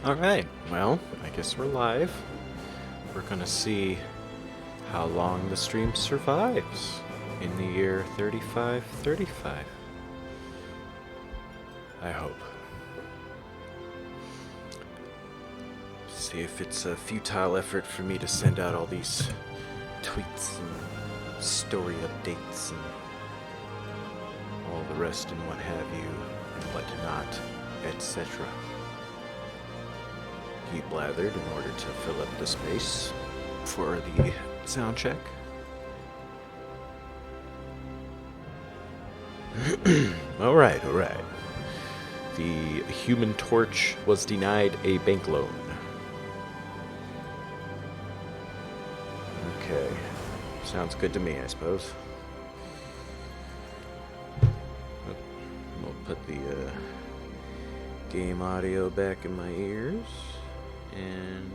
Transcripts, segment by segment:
Alright, well, I guess we're live. We're gonna see how long the stream survives in the year 3535. I hope. See if it's a futile effort for me to send out all these tweets and story updates and all the rest and what have you and what not, etc. He blathered in order to fill up the space for the sound check. Alright. The Human Torch was denied a bank loan. Okay. Sounds good to me, I suppose. We'll put the game audio back in my ears. And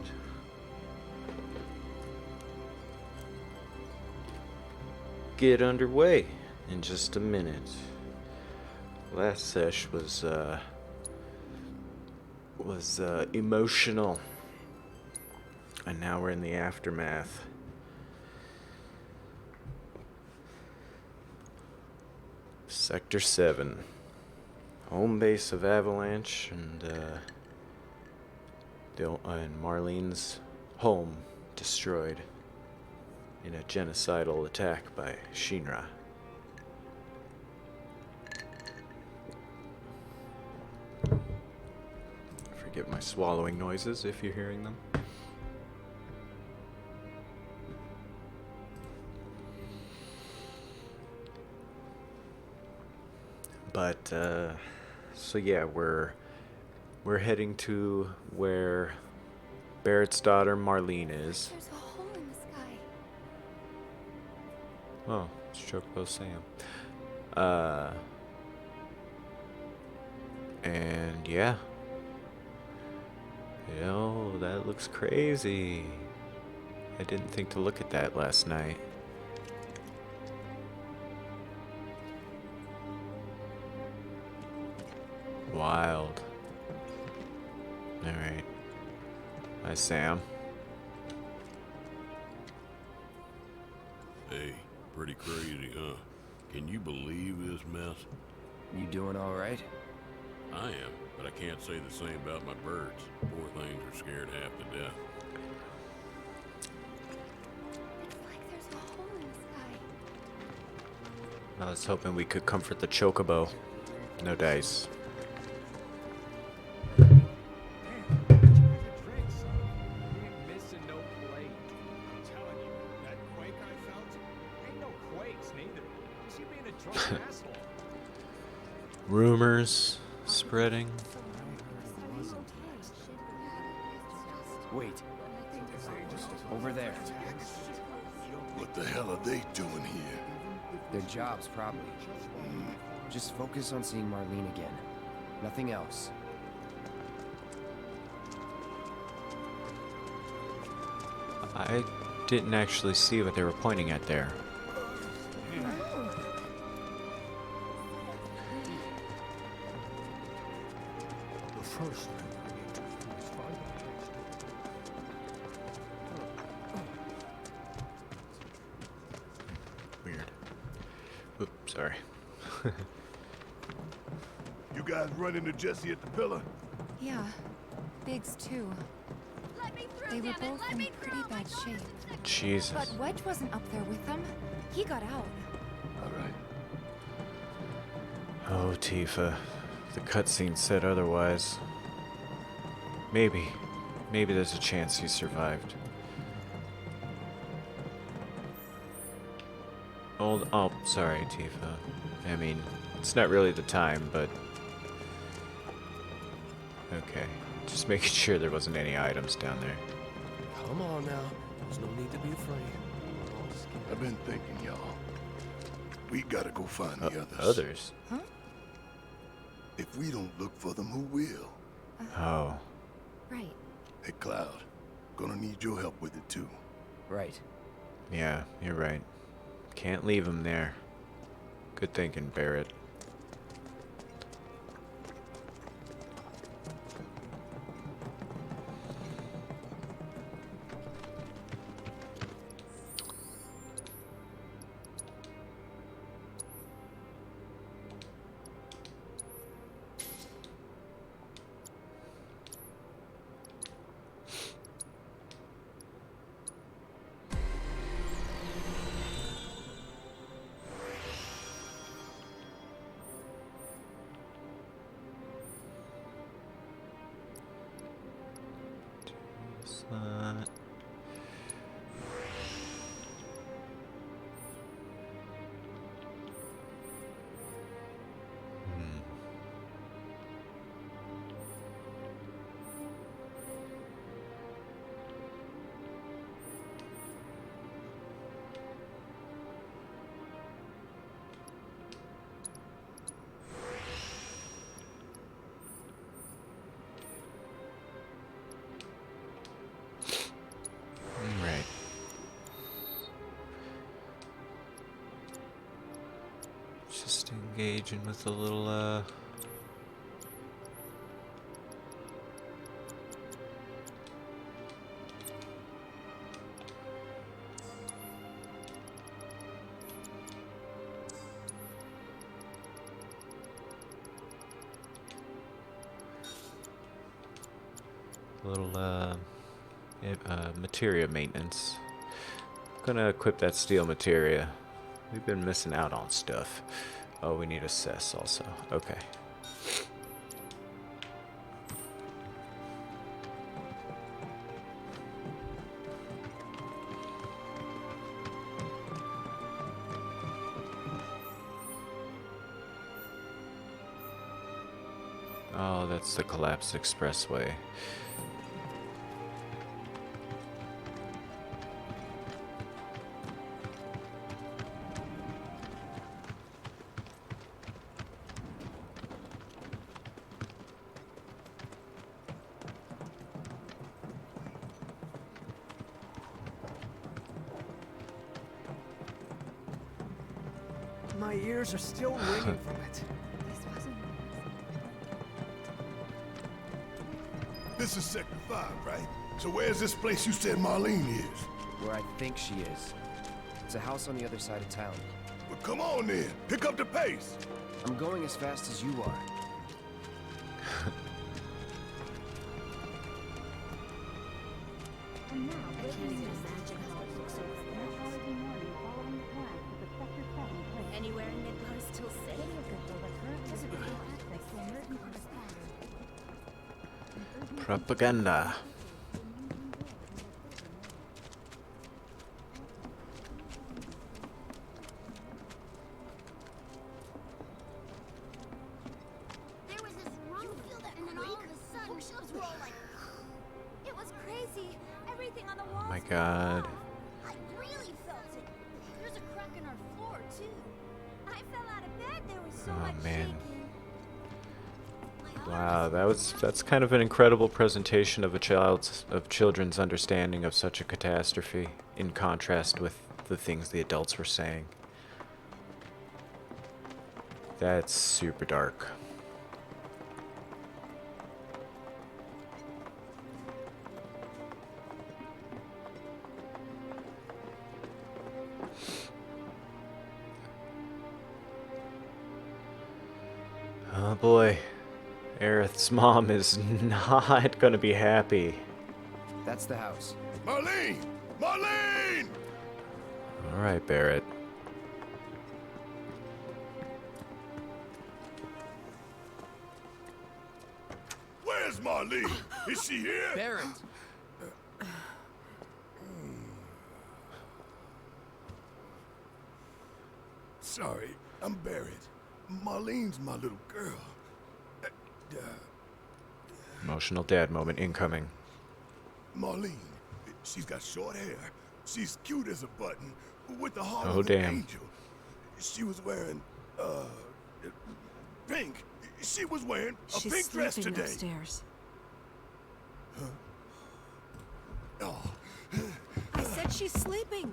get underway in just a minute. Last sesh was emotional, and now we're in the aftermath. Sector 7, home base of Avalanche, and Marlene's home destroyed in a genocidal attack by Shinra. Forgive my swallowing noises if you're hearing them. But, so yeah, we're heading to where Barrett's daughter Marlene is. There's a hole in the sky. Oh, it's Chocobo Sam. And yeah. Yo, that looks crazy. I didn't think to look at that last night. Wild. Alright. Hi, Sam. Hey, pretty crazy, huh? Can you believe this mess? You doing all right? I am, but I can't say the same about my birds. Poor things are scared half to death. It's like there's a hole in the sky. I was hoping we could comfort the Chocobo. No dice. Rumors spreading. Wait. Over there. What the hell are they doing here? Their jobs, probably. Just focus on seeing Marlene again. Nothing else. I didn't actually see what they were pointing at there. Weird. Oops, sorry. You guys run into Jesse at the pillar? Yeah, Biggs too. They were both in pretty bad shape. Jesus. But Wedge wasn't up there with them. He got out. Alright. Oh, Tifa. The cutscene said otherwise. Maybe there's a chance he survived. Oh, sorry, Tifa. I mean, it's not really the time, but... Okay. Just making sure there wasn't any items down there. Come on now. There's no need to be afraid. I've been thinking, y'all. We gotta go find the others. Others? Huh? If we don't look for them, who will? Oh. Right. Hey, Cloud. Gonna need your help with it, too. Right. Yeah, you're right. Can't leave him there. Good thinking, Barrett. slot. Right. Just engaging with a little, materia maintenance. Gonna equip that steel materia. We've been missing out on stuff. Oh, we need assess also. Okay. Oh, that's the collapsed expressway. My ears are still ringing from it. This wasn't. This is Sector 5, right? So where's this place you said Marlene is? Where I think she is. It's a house on the other side of town. Well, come on then. Pick up the pace. I'm going as fast as you are. Anywhere in Midgar still safe? Propaganda. There was this rumble, and then all of a sudden, bookshelves were all like... It was crazy. Everything on the walls. Oh my god. I really felt it. There's a crack in our floor too. I fell out of bed. There was so Oh, much man. shaking. Wow, that's kind of an incredible presentation of children's understanding of such a catastrophe, in contrast with the things the adults were saying. That's super dark. Oh boy. Aerith's mom is not gonna be happy. That's the house. Marlene! Marlene! Alright, Barrett. Where's Marlene? Is she here? Barrett! Sorry, I'm Barrett. Marlene's my little girl. Emotional dad moment incoming. Marlene, she's got short hair. She's cute as a button, with the heart Oh, of damn. an angel. She was wearing, pink. She was wearing a She's pink dress sleeping today. upstairs. Oh, I said she's sleeping.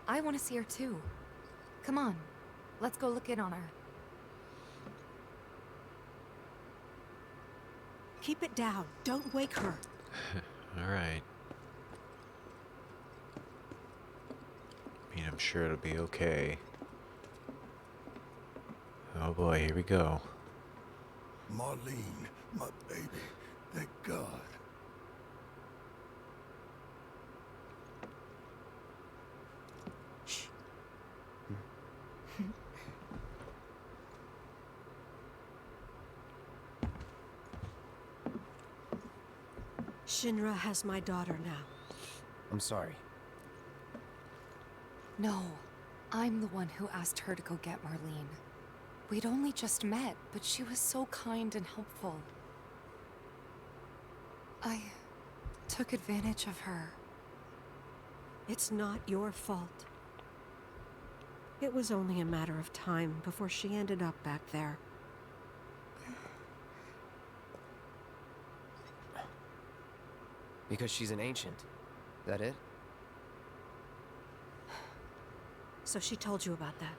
I want to see her too. Come on, let's go look in on her. Keep it down. Don't wake her. Alright. I mean, I'm sure it'll be okay. Oh boy, here we go. Marlene, my baby. Thank God. Shinra has my daughter now. I'm sorry. No, I'm the one who asked her to go get Marlene. We'd only just met, but she was so kind and helpful. I took advantage of her. It's not your fault. It was only a matter of time before she ended up back there. Because she's an ancient. That it? So she told you about that.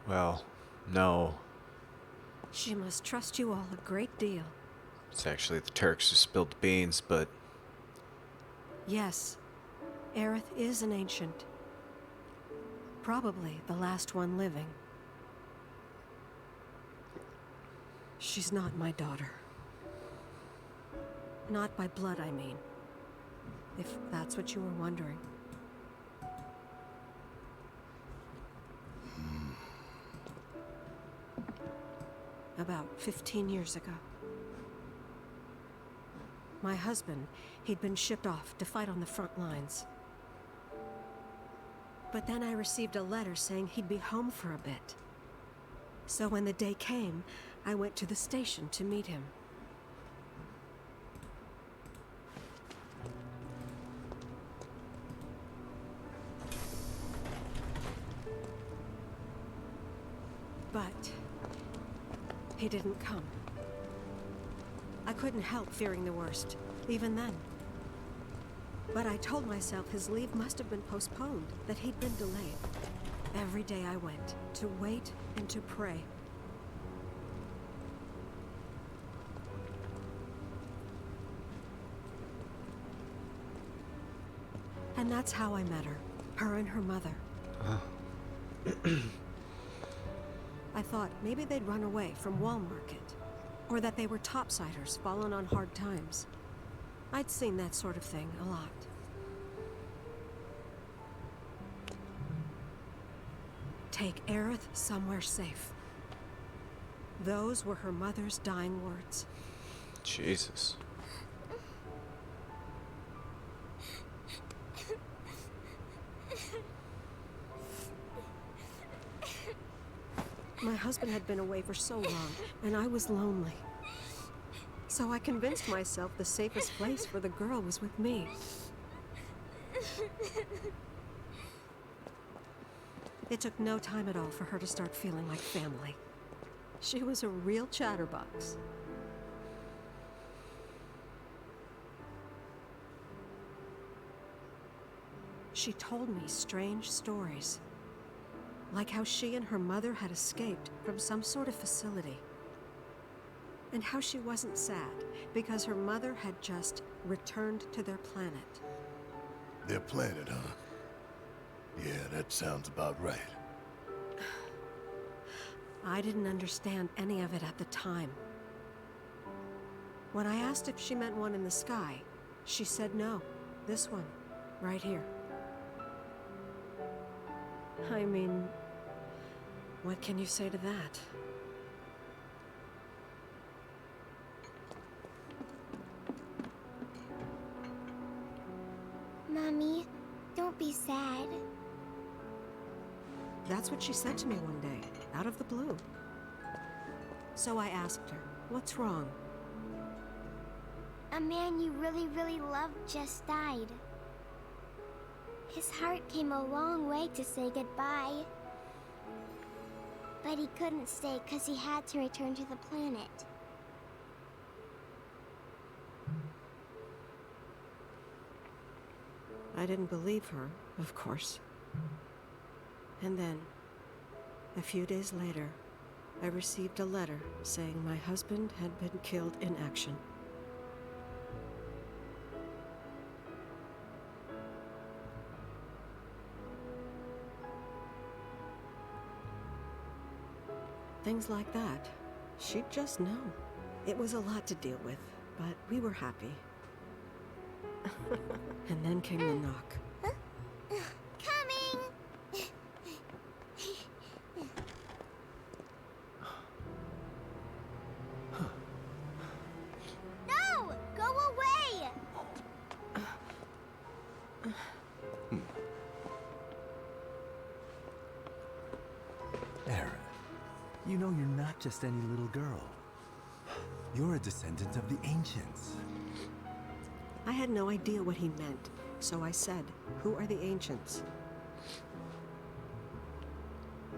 Well, no. She must trust you all a great deal. It's actually the Turks who spilled the beans, but Yes, Aerith is an ancient. Probably the last one living. She's not my daughter. Not by blood, I mean. If that's what you were wondering. About 15 years ago. My husband, he'd been shipped off to fight on the front lines. But then I received a letter saying he'd be home for a bit. So when the day came, I went to the station to meet him. But he didn't come. I couldn't help fearing the worst, even then. But I told myself his leave must have been postponed, that he'd been delayed. Every day I went, to wait and to pray. And that's how I met her. Her and her mother. I thought maybe they'd run away from Wall Market. Or that they were topsiders fallen on hard times. I'd seen that sort of thing a lot. Take Aerith somewhere safe. Those were her mother's dying words. Jesus. My husband had been away for so long, and I was lonely. So I convinced myself the safest place for the girl was with me. It took no time at all for her to start feeling like family. She was a real chatterbox. She told me strange stories. Like how she and her mother had escaped from some sort of facility. And how she wasn't sad because her mother had just returned to their planet. Their planet, huh? Yeah, that sounds about right. I didn't understand any of it at the time. When I asked if she meant one in the sky, she said no. This one, right here. I mean, what can you say to that? Mommy, don't be sad. That's what she said to me one day, out of the blue. So I asked her, what's wrong? A man you really, really loved just died. His heart came a long way to say goodbye. But he couldn't stay because he had to return to the planet. I didn't believe her, of course. And then, a few days later, I received a letter saying my husband had been killed in action. Things like that. She'd just know. It was a lot to deal with, but we were happy. And then came the knock. Coming! No! Go away! just any little girl. You're a descendant of the ancients. I had no idea what he meant, so I said, "Who are the ancients?"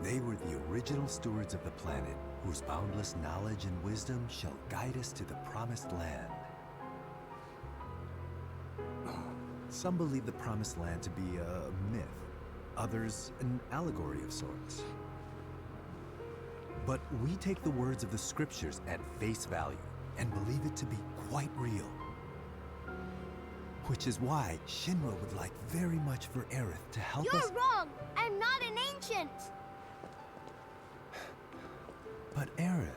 They were the original stewards of the planet, whose boundless knowledge and wisdom shall guide us to the promised land. Some believe the promised land to be a myth, others an allegory of sorts. But we take the words of the scriptures at face value and believe it to be quite real. Which is why Shinra would like very much for Aerith to help us. You're wrong! I'm not an ancient! But Aerith,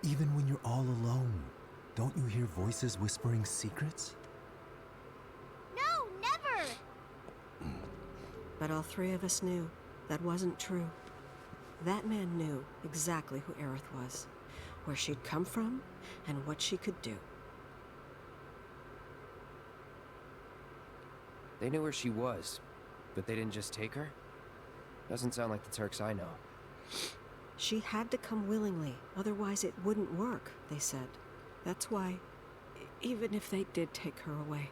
even when you're all alone, don't you hear voices whispering secrets? No, never! But all three of us knew that wasn't true. That man knew exactly who Aerith was, where she'd come from, and what she could do. They knew where she was, but they didn't just take her? Doesn't sound like the Turks I know. She had to come willingly, otherwise it wouldn't work, they said. That's why, even if they did take her away,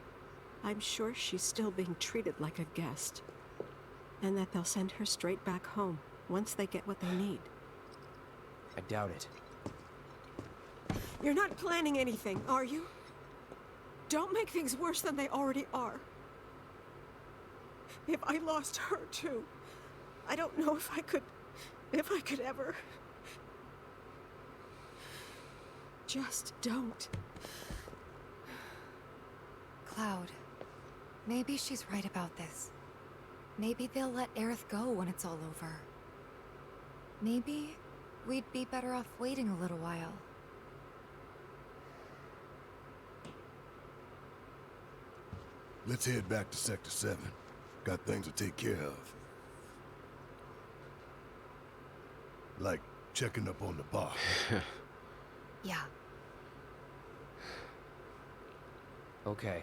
I'm sure she's still being treated like a guest. And that they'll send her straight back home, once they get what they need. I doubt it. You're not planning anything, are you? Don't make things worse than they already are. If I lost her too, I don't know if I could ever. Just don't. Cloud, maybe she's right about this. Maybe they'll let Aerith go when it's all over. Maybe we'd be better off waiting a little while. Let's head back to Sector 7. Got things to take care of. Like checking up on the bar. Yeah. Okay.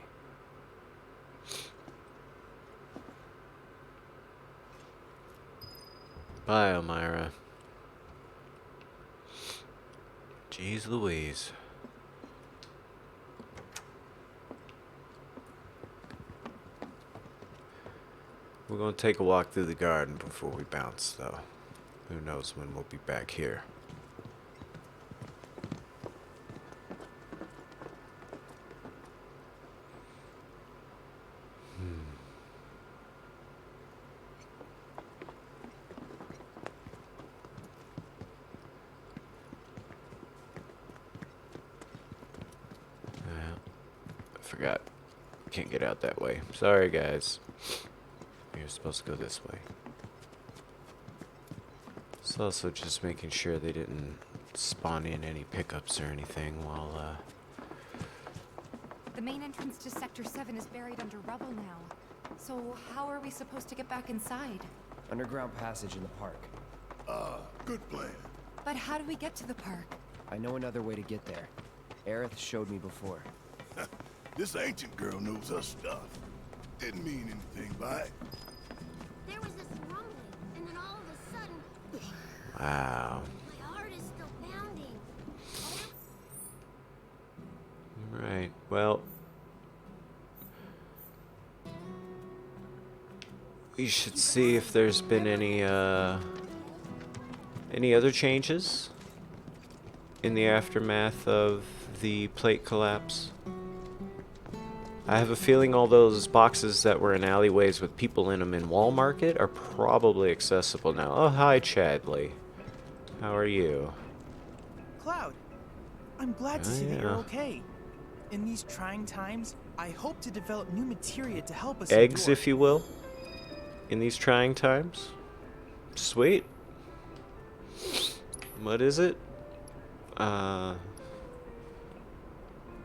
Bye, Elmyra. Jeez Louise. We're gonna take a walk through the garden before we bounce, though. Who knows when we'll be back here. I forgot. Can't get out that way. Sorry, guys. You're supposed to go this way. It's also just making sure they didn't spawn in any pickups or anything while, The main entrance to Sector 7 is buried under rubble now. So how are we supposed to get back inside? Underground passage in the park. Good plan. But how do we get to the park? I know another way to get there. Aerith showed me before. This ancient girl knows her stuff. Didn't mean anything by it. There was this rumbling, and then all of a sudden, wow. my heart is still pounding. Right, well. We should see if there's been any other changes in the aftermath of the plate collapse. I have a feeling all those boxes that were in alleyways with people in them in Wall Market are probably accessible now. Oh, hi, Chadley. How are you? Cloud, I'm glad to Oh, see that you're yeah. okay. In these trying times, I hope to develop new materia to help us Eggs, endure. if you will, in these trying times. Sweet. What is it?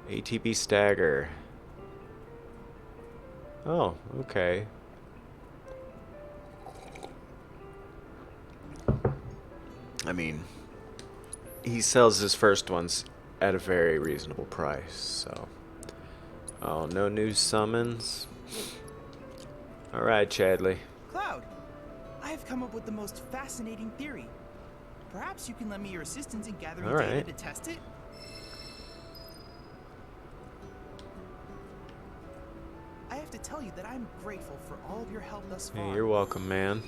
ATB Stagger. Oh, okay. I mean, he sells his first ones at a very reasonable price, so. Oh, no new summons? Alright, Chadley. Cloud, I have come up with the most fascinating theory. Perhaps you can lend me your assistance in gathering All data right. to test it? I have to tell you that I'm grateful for all of your help thus far. Hey, you're welcome, man.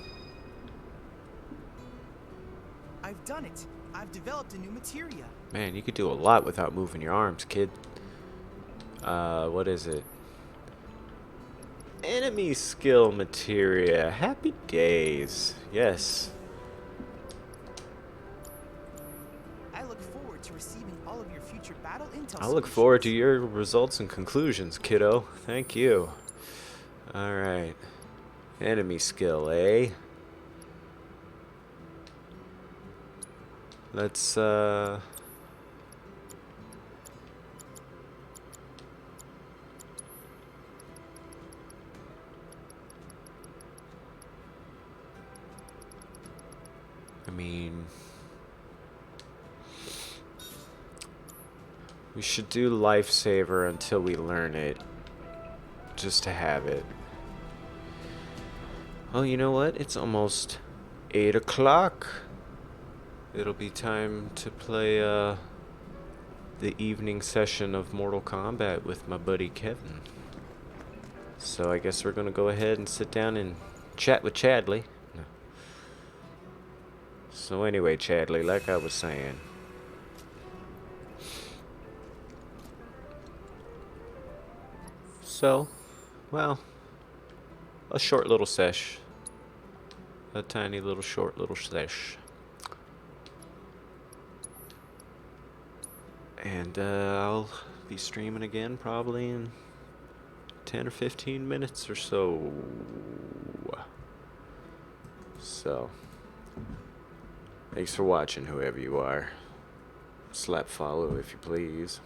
I've done it. I've developed a new materia. Man, you could do a lot without moving your arms, kid. What is it? Enemy skill materia. Happy days. Yes. I look forward to receiving all of your future battle intel. I look forward to your results and conclusions, kiddo. Thank you. Alright. Enemy skill, eh? Let's, I mean, we should do lifesaver until we learn it, just to have it. Oh, you know what? It's almost 8 o'clock. It'll be time to play the evening session of Mortal Kombat with my buddy Kevin. So I guess we're gonna go ahead and sit down and chat with Chadley. No. So anyway, Chadley, like I was saying, well, a short little sesh. A tiny little short little sesh. And I'll be streaming again probably in 10 or 15 minutes or so. So, thanks for watching, whoever you are. Slap follow if you please.